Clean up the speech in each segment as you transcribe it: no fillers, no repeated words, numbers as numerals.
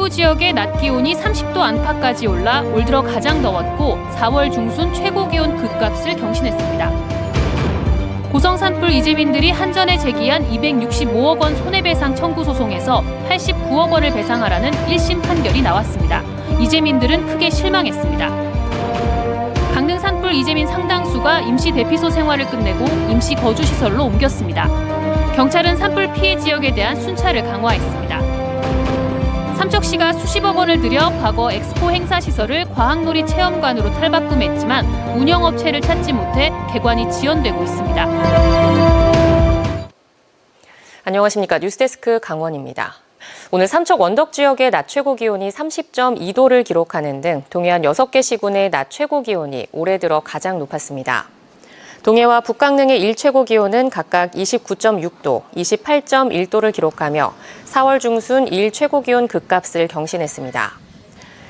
일부 지역의 낮 기온이 30도 안팎까지 올라 올 들어 가장 더웠고 4월 중순 최고 기온 급값을 경신했습니다. 고성 산불 이재민들이 한전에 제기한 265억 원 손해배상 청구 소송에서 89억 원을 배상하라는 1심 판결이 나왔습니다. 이재민들은 크게 실망했습니다. 강릉 산불 이재민 상당수가 임시 대피소 생활을 끝내고 임시 거주시설로 옮겼습니다. 경찰은 산불 피해 지역에 대한 순찰을 강화했습니다. 삼척시가 수십억 원을 들여 과거 엑스포 행사 시설을 과학놀이 체험관으로 탈바꿈했지만 운영업체를 찾지 못해 개관이 지연되고 있습니다. 안녕하십니까. 뉴스데스크 강원입니다. 오늘 삼척 원덕 지역의 낮 최고 기온이 30.2도를 기록하는 등 동해안 6개 시군의 낮 최고 기온이 올해 들어 가장 높았습니다. 동해와 북강릉의 일최고 기온은 각각 29.6도, 28.1도를 기록하며 4월 중순 일 최고 기온 급값을 경신했습니다.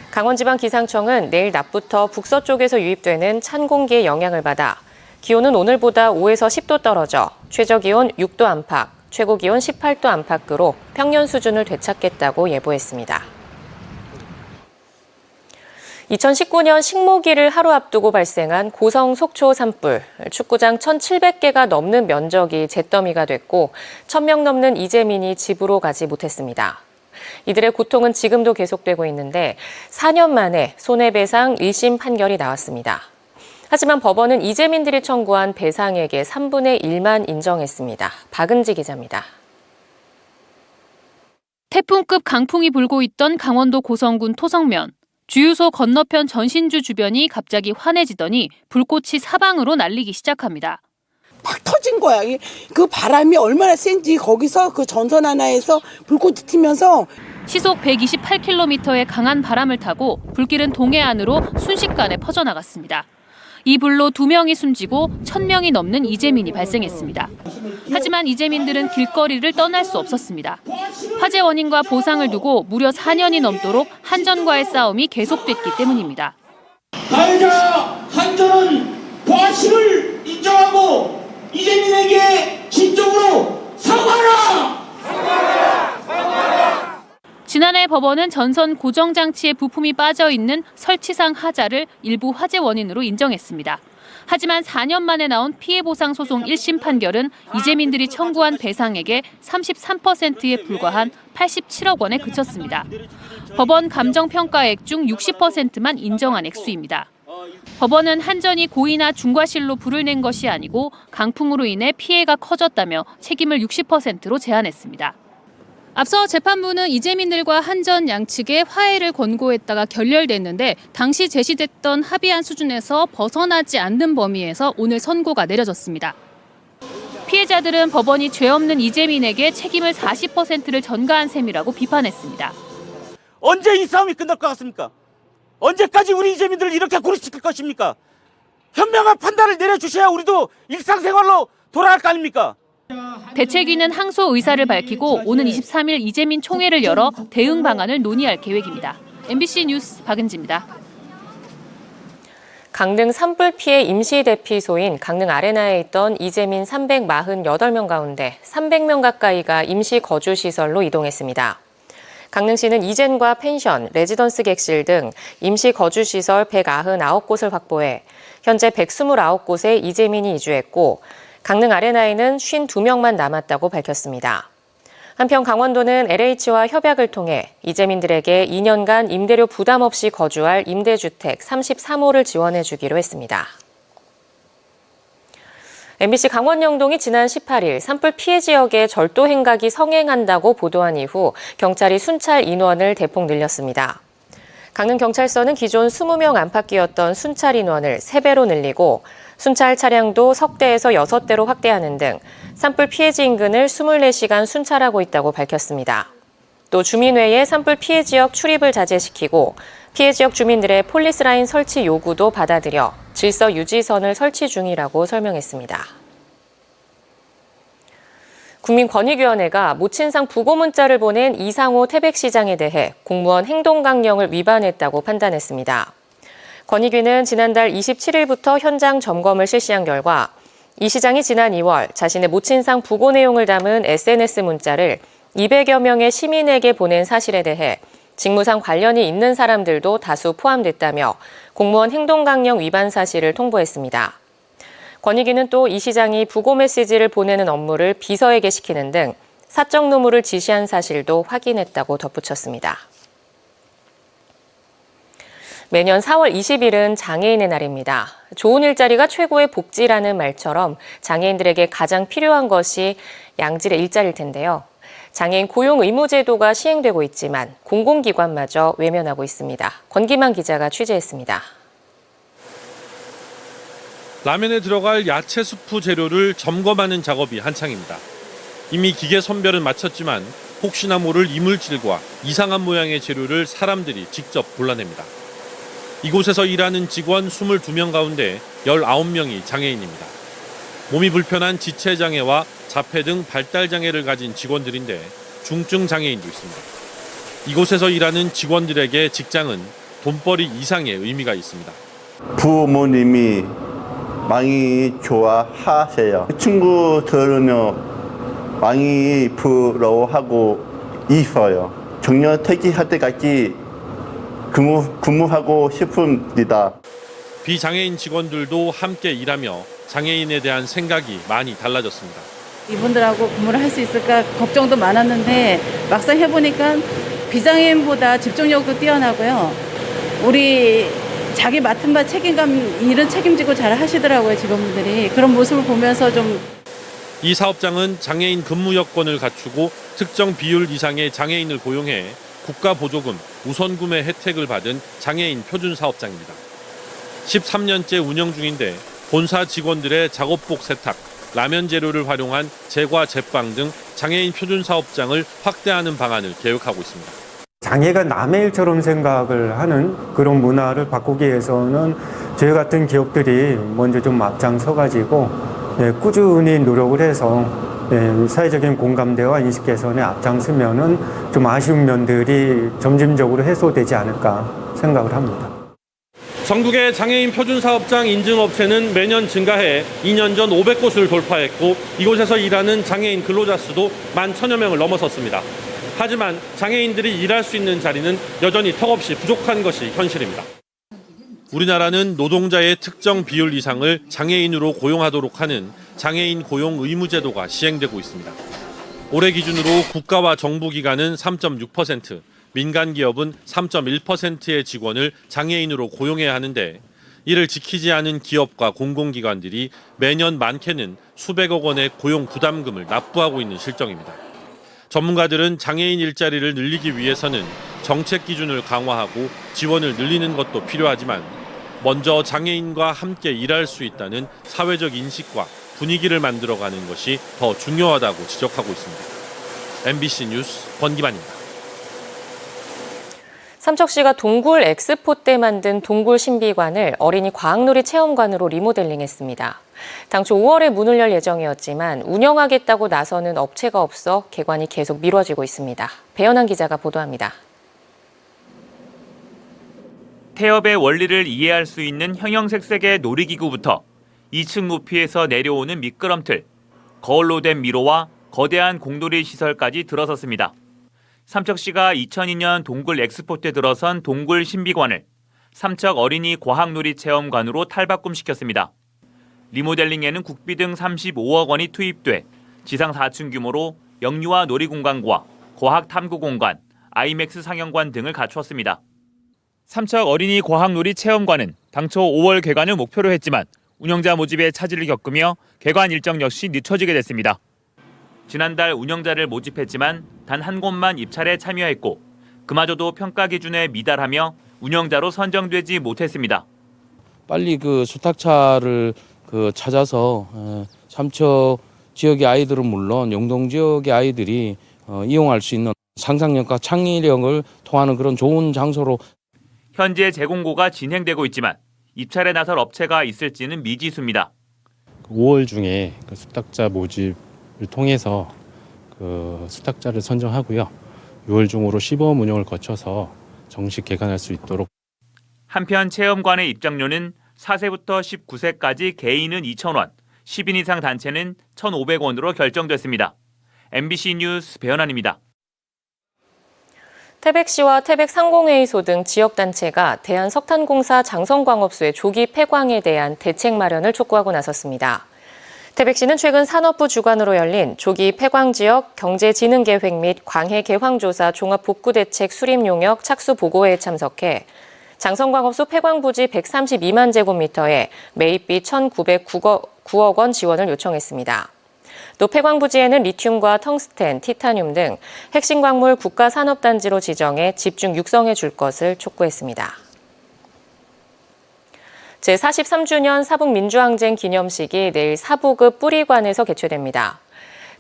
강원지방기상청은 내일 낮부터 북서쪽에서 유입되는 찬 공기의 영향을 받아 기온은 오늘보다 5에서 10도 떨어져 최저기온 6도 안팎, 최고기온 18도 안팎으로 평년 수준을 되찾겠다고 예보했습니다. 2019년 식모기를 하루 앞두고 발생한 고성 속초 산불, 축구장 1,700개가 넘는 면적이 잿더미가 됐고 1,000명 넘는 이재민이 집으로 가지 못했습니다. 이들의 고통은 지금도 계속되고 있는데 4년 만에 손해배상 1심 판결이 나왔습니다. 하지만 법원은 이재민들이 청구한 배상액의 3분의 1만 인정했습니다. 박은지 기자입니다. 태풍급 강풍이 불고 있던 강원도 고성군 토성면. 주유소 건너편 전신주 주변이 갑자기 환해지더니 불꽃이 사방으로 날리기 시작합니다. 팍 터진 거야. 그 바람이 얼마나 센지 거기서 그 전선 하나에서 불꽃이 튀면서 시속 128km의 강한 바람을 타고 불길은 동해안으로 순식간에 퍼져나갔습니다. 이 불로 2명이 숨지고 1,000명이 넘는 이재민이 발생했습니다. 하지만 이재민들은 길거리를 떠날 수 없었습니다. 화재 원인과 보상을 두고 무려 4년이 넘도록 한전과의 싸움이 계속됐기 때문입니다. 가해자 한전은 과실을 인정하고 이재민에게 진정으로 사과하라! 지난해 법원은 전선 고정장치에 부품이 빠져있는 설치상 하자를 일부 화재 원인으로 인정했습니다. 하지만 4년 만에 나온 피해보상 소송 1심 판결은 이재민들이 청구한 배상액의 33%에 불과한 87억 원에 그쳤습니다. 법원 감정평가액 중 60%만 인정한 액수입니다. 법원은 한전이 고의나 중과실로 불을 낸 것이 아니고 강풍으로 인해 피해가 커졌다며 책임을 60%로 제한했습니다. 앞서 재판부는 이재민들과 한전 양측에 화해를 권고했다가 결렬됐는데 당시 제시됐던 합의안 수준에서 벗어나지 않는 범위에서 오늘 선고가 내려졌습니다. 피해자들은 법원이 죄 없는 이재민에게 책임을 40%를 전가한 셈이라고 비판했습니다. 언제 이 싸움이 끝날 것 같습니까? 언제까지 우리 이재민들을 이렇게 고립시킬 것입니까? 현명한 판단을 내려주셔야 우리도 일상생활로 돌아갈 거 아닙니까? 대책위는 항소 의사를 밝히고 오는 23일 이재민 총회를 열어 대응 방안을 논의할 계획입니다. MBC 뉴스 박은지입니다. 강릉 산불 피해 임시 대피소인 강릉 아레나에 있던 이재민 348명 가운데 300명 가까이가 임시 거주시설로 이동했습니다. 강릉시는 이젠과 펜션, 레지던스 객실 등 임시 거주시설 199곳을 확보해 현재 129곳에 이재민이 이주했고 강릉 아레나에는 52명만 남았다고 밝혔습니다. 한편 강원도는 LH와 협약을 통해 이재민들에게 2년간 임대료 부담 없이 거주할 임대주택 33호를 지원해 주기로 했습니다. MBC 강원 영동이 지난 18일 산불 피해 지역에 절도 행각이 성행한다고 보도한 이후 경찰이 순찰 인원을 대폭 늘렸습니다. 강릉경찰서는 기존 20명 안팎이었던 순찰 인원을 3배로 늘리고 순찰 차량도 석 대에서 6대로 확대하는 등 산불 피해지 인근을 24시간 순찰하고 있다고 밝혔습니다. 또 주민회에 산불 피해 지역 출입을 자제시키고 피해 지역 주민들의 폴리스라인 설치 요구도 받아들여 질서 유지선을 설치 중이라고 설명했습니다. 국민권익위원회가 모친상 부고 문자를 보낸 이상호 태백시장에 대해 공무원 행동강령을 위반했다고 판단했습니다. 권익위는 지난달 27일부터 현장 점검을 실시한 결과 이 시장이 지난 2월 자신의 모친상 부고 내용을 담은 SNS 문자를 200여 명의 시민에게 보낸 사실에 대해 직무상 관련이 있는 사람들도 다수 포함됐다며 공무원 행동강령 위반 사실을 통보했습니다. 권익위는 또 이 시장이 부고 메시지를 보내는 업무를 비서에게 시키는 등 사적 노무를 지시한 사실도 확인했다고 덧붙였습니다. 매년 4월 20일은 장애인의 날입니다. 좋은 일자리가 최고의 복지라는 말처럼 장애인들에게 가장 필요한 것이 양질의 일자리일 텐데요. 장애인 고용 의무 제도가 시행되고 있지만 공공기관마저 외면하고 있습니다. 권기만 기자가 취재했습니다. 라면에 들어갈 야채 수프 재료를 점검하는 작업이 한창입니다. 이미 기계 선별은 마쳤지만 혹시나 모를 이물질과 이상한 모양의 재료를 사람들이 직접 골라냅니다. 이곳에서 일하는 직원 22명 가운데 19명이 장애인입니다. 몸이 불편한 지체장애와 자폐 등 발달장애를 가진 직원들인데 중증 장애인도 있습니다. 이곳에서 일하는 직원들에게 직장은 돈벌이 이상의 의미가 있습니다. 부모님이 많이 좋아하세요. 친구들은요 많이 부러워하고 있어요. 정년 퇴직할 때까지 근무하고 싶습니다. 비장애인 직원들도 함께 일하며 장애인에 대한 생각이 많이 달라졌습니다. 이분들하고 근무를 할 수 있을까 걱정도 많았는데 막상 해보니까 비장애인보다 집중력도 뛰어나고요. 우리 자기 맡은 바 책임감, 일은 책임지고 잘 하시더라고요, 직원분들이. 그런 모습을 보면서 좀. 이 사업장은 장애인 근무 여건을 갖추고 특정 비율 이상의 장애인을 고용해 국가보조금, 우선구매 혜택을 받은 장애인 표준 사업장입니다. 13년째 운영 중인데 본사 직원들의 작업복 세탁, 라면 재료를 활용한 제과 제빵 등 장애인 표준 사업장을 확대하는 방안을 계획하고 있습니다. 장애가 남의 일처럼 생각을 하는 그런 문화를 바꾸기 위해서는 저희 같은 기업들이 먼저 좀 앞장서가지고 꾸준히 노력을 해서 사회적인 공감대와 인식 개선에 앞장서면은 좀 아쉬운 면들이 점진적으로 해소되지 않을까 생각을 합니다. 전국의 장애인 표준 사업장 인증업체는 매년 증가해 2년 전 500곳을 돌파했고 이곳에서 일하는 장애인 근로자 수도 11,000여 명을 넘어섰습니다. 하지만 장애인들이 일할 수 있는 자리는 여전히 턱없이 부족한 것이 현실입니다. 우리나라는 노동자의 특정 비율 이상을 장애인으로 고용하도록 하는 장애인 고용 의무 제도가 시행되고 있습니다. 올해 기준으로 국가와 정부 기관은 3.6%, 민간 기업은 3.1%의 직원을 장애인으로 고용해야 하는데 이를 지키지 않은 기업과 공공기관들이 매년 많게는 수백억 원의 고용 부담금을 납부하고 있는 실정입니다. 전문가들은 장애인 일자리를 늘리기 위해서는 정책 기준을 강화하고 지원을 늘리는 것도 필요하지만 먼저 장애인과 함께 일할 수 있다는 사회적 인식과 분위기를 만들어가는 것이 더 중요하다고 지적하고 있습니다. MBC 뉴스 권기만입니다. 삼척시가 동굴 엑스포 때 만든 동굴 신비관을 어린이 과학놀이 체험관으로 리모델링했습니다. 당초 5월에 문을 열 예정이었지만 운영하겠다고 나서는 업체가 없어 개관이 계속 미뤄지고 있습니다. 배현한 기자가 보도합니다. 태엽의 원리를 이해할 수 있는 형형색색의 놀이기구부터 2층 높이에서 내려오는 미끄럼틀, 거울로 된 미로와 거대한 공놀이 시설까지 들어섰습니다. 삼척시가 2002년 동굴 엑스포 때 들어선 동굴 신비관을 삼척 어린이 과학놀이 체험관으로 탈바꿈시켰습니다. 리모델링에는 국비 등 35억 원이 투입돼 지상 4층 규모로 영유아 놀이공간과 과학탐구공간, 아이맥스 상영관 등을 갖추었습니다. 삼척 어린이 과학놀이 체험관은 당초 5월 개관을 목표로 했지만 운영자 모집에 차질을 겪으며 개관 일정 역시 늦춰지게 됐습니다. 지난달 운영자를 모집했지만 단 한 곳만 입찰에 참여했고 그마저도 평가 기준에 미달하며 운영자로 선정되지 못했습니다. 빨리 수탁차를 찾아서 삼척 지역의 아이들은 물론 영동 지역의 아이들이 이용할 수 있는 상상력과 창의력을 통하는 그런 좋은 장소로. 현재 재공고가 진행되고 있지만 입찰에 나설 업체가 있을지는 미지수입니다. 5월 중에 수탁자 모집을 통해서 수탁자를 선정하고요. 6월 중으로 시범 운영을 거쳐서 정식 개관할 수 있도록. 한편 체험관의 입장료는 4세부터 19세까지 개인은 2,000원, 10인 이상 단체는 1,500원으로 결정됐습니다. MBC 뉴스 배현환입니다. 태백시와 태백상공회의소 등 지역단체가 대한석탄공사 장성광업소의 조기 폐광에 대한 대책 마련을 촉구하고 나섰습니다. 태백시는 최근 산업부 주관으로 열린 조기 폐광지역 경제진흥계획 및 광해 개황조사 종합복구대책 수립용역 착수보고회에 참석해 장성광업소 폐광부지 132만 제곱미터에 매입비 1,909억 원 지원을 요청했습니다. 또 폐광부지에는 리튬과 텅스텐, 티타늄 등 핵심 광물 국가산업단지로 지정해 집중 육성해 줄 것을 촉구했습니다. 제43주년 사북민주항쟁 기념식이 내일 사북읍 뿌리관에서 개최됩니다.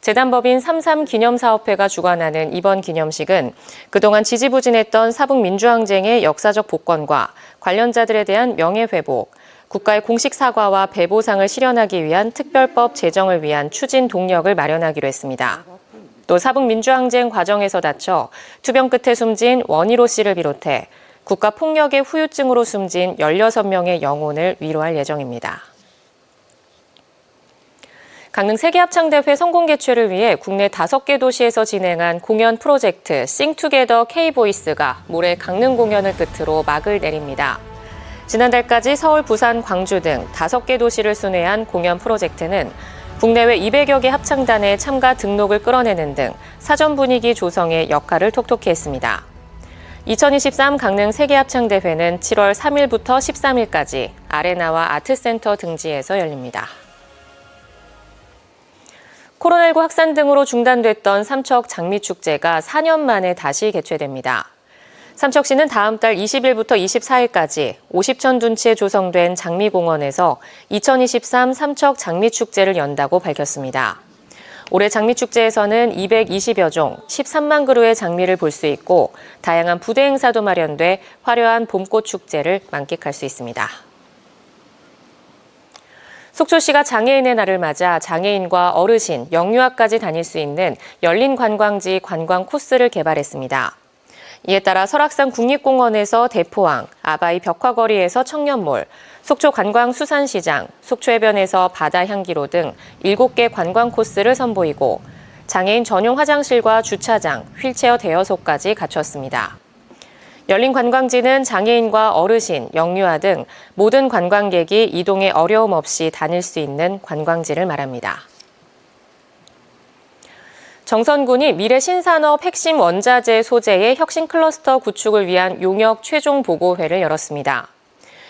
재단법인 33기념사업회가 주관하는 이번 기념식은 그동안 지지부진했던 사북민주항쟁의 역사적 복권과 관련자들에 대한 명예회복, 국가의 공식 사과와 배보상을 실현하기 위한 특별법 제정을 위한 추진 동력을 마련하기로 했습니다. 또 사북민주항쟁 과정에서 다쳐 투병 끝에 숨진 원희로 씨를 비롯해 국가폭력의 후유증으로 숨진 16명의 영혼을 위로할 예정입니다. 강릉 세계합창대회 성공 개최를 위해 국내 5개 도시에서 진행한 공연 프로젝트 싱투게더 K-보이스가 모레 강릉 공연을 끝으로 막을 내립니다. 지난달까지 서울, 부산, 광주 등 5개 도시를 순회한 공연 프로젝트는 국내외 200여 개 합창단의 참가 등록을 끌어내는 등 사전 분위기 조성에 역할을 톡톡히 했습니다. 2023 강릉 세계합창대회는 7월 3일부터 13일까지 아레나와 아트센터 등지에서 열립니다. 코로나19 확산 등으로 중단됐던 삼척 장미축제가 4년 만에 다시 개최됩니다. 삼척시는 다음 달 20일부터 24일까지 50천 둔치에 조성된 장미공원에서 2023 삼척 장미축제를 연다고 밝혔습니다. 올해 장미축제에서는 220여 종, 13만 그루의 장미를 볼 수 있고 다양한 부대 행사도 마련돼 화려한 봄꽃 축제를 만끽할 수 있습니다. 속초시가 장애인의 날을 맞아 장애인과 어르신, 영유아까지 다닐 수 있는 열린 관광지 관광 코스를 개발했습니다. 이에 따라 설악산 국립공원에서 대포항, 아바이 벽화거리에서 청년몰, 속초 관광수산시장, 속초해변에서 바다향기로 등 7개 관광 코스를 선보이고 장애인 전용 화장실과 주차장, 휠체어 대여소까지 갖췄습니다. 열린 관광지는 장애인과 어르신, 영유아 등 모든 관광객이 이동에 어려움 없이 다닐 수 있는 관광지를 말합니다. 정선군이 미래 신산업 핵심 원자재 소재의 혁신 클러스터 구축을 위한 용역 최종 보고회를 열었습니다.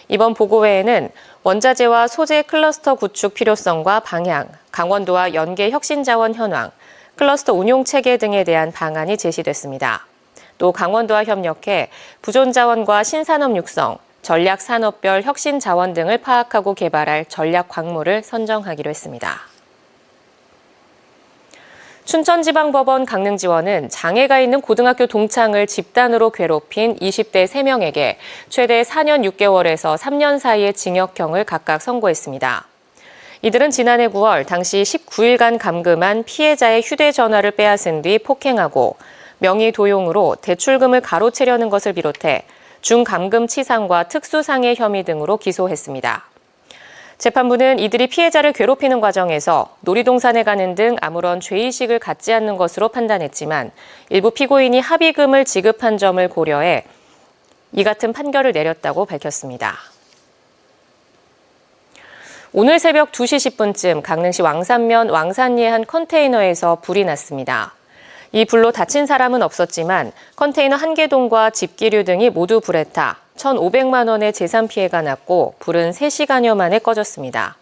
이번 보고회에는 원자재와 소재 클러스터 구축 필요성과 방향, 강원도와 연계 혁신 자원 현황, 클러스터 운용 체계 등에 대한 방안이 제시됐습니다. 또 강원도와 협력해 부존 자원과 신산업 육성, 전략 산업별 혁신 자원 등을 파악하고 개발할 전략 광물을 선정하기로 했습니다. 춘천지방법원 강릉지원은 장애가 있는 고등학교 동창을 집단으로 괴롭힌 20대 3명에게 최대 4년 6개월에서 3년 사이의 징역형을 각각 선고했습니다. 이들은 지난해 9월 당시 19일간 감금한 피해자의 휴대전화를 빼앗은 뒤 폭행하고 명의 도용으로 대출금을 가로채려는 것을 비롯해 중감금 치상과 특수상해 혐의 등으로 기소했습니다. 재판부는 이들이 피해자를 괴롭히는 과정에서 놀이동산에 가는 등 아무런 죄의식을 갖지 않는 것으로 판단했지만 일부 피고인이 합의금을 지급한 점을 고려해 이 같은 판결을 내렸다고 밝혔습니다. 오늘 새벽 2시 10분쯤 강릉시 왕산면 왕산리의 한 컨테이너에서 불이 났습니다. 이 불로 다친 사람은 없었지만 컨테이너 1개동과 집기류 등이 모두 불에 타 1,500만 원의 재산 피해가 났고 불은 3시간여 만에 꺼졌습니다.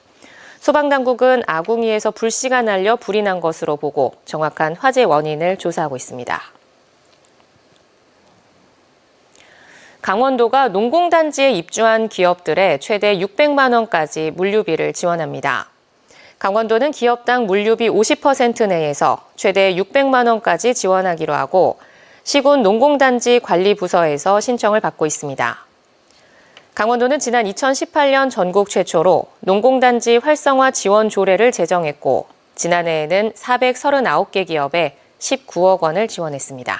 소방당국은 아궁이에서 불씨가 날려 불이 난 것으로 보고 정확한 화재 원인을 조사하고 있습니다. 강원도가 농공단지에 입주한 기업들에 최대 600만 원까지 물류비를 지원합니다. 강원도는 기업당 물류비 50% 내에서 최대 600만 원까지 지원하기로 하고 시군 농공단지 관리부서에서 신청을 받고 있습니다. 강원도는 지난 2018년 전국 최초로 농공단지 활성화 지원 조례를 제정했고 지난해에는 439개 기업에 19억 원을 지원했습니다.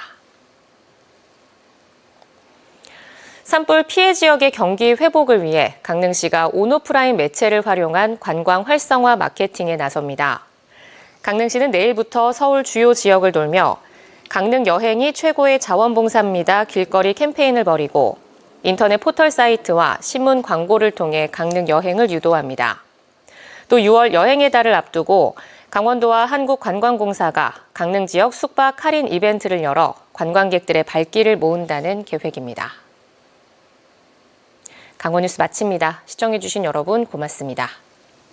산불 피해 지역의 경기 회복을 위해 강릉시가 온오프라인 매체를 활용한 관광 활성화 마케팅에 나섭니다. 강릉시는 내일부터 서울 주요 지역을 돌며 강릉 여행이 최고의 자원봉사입니다. 길거리 캠페인을 벌이고 인터넷 포털 사이트와 신문 광고를 통해 강릉 여행을 유도합니다. 또 6월 여행의 달을 앞두고 강원도와 한국관광공사가 강릉 지역 숙박 할인 이벤트를 열어 관광객들의 발길을 모은다는 계획입니다. 강원뉴스 마칩니다. 시청해주신 여러분 고맙습니다.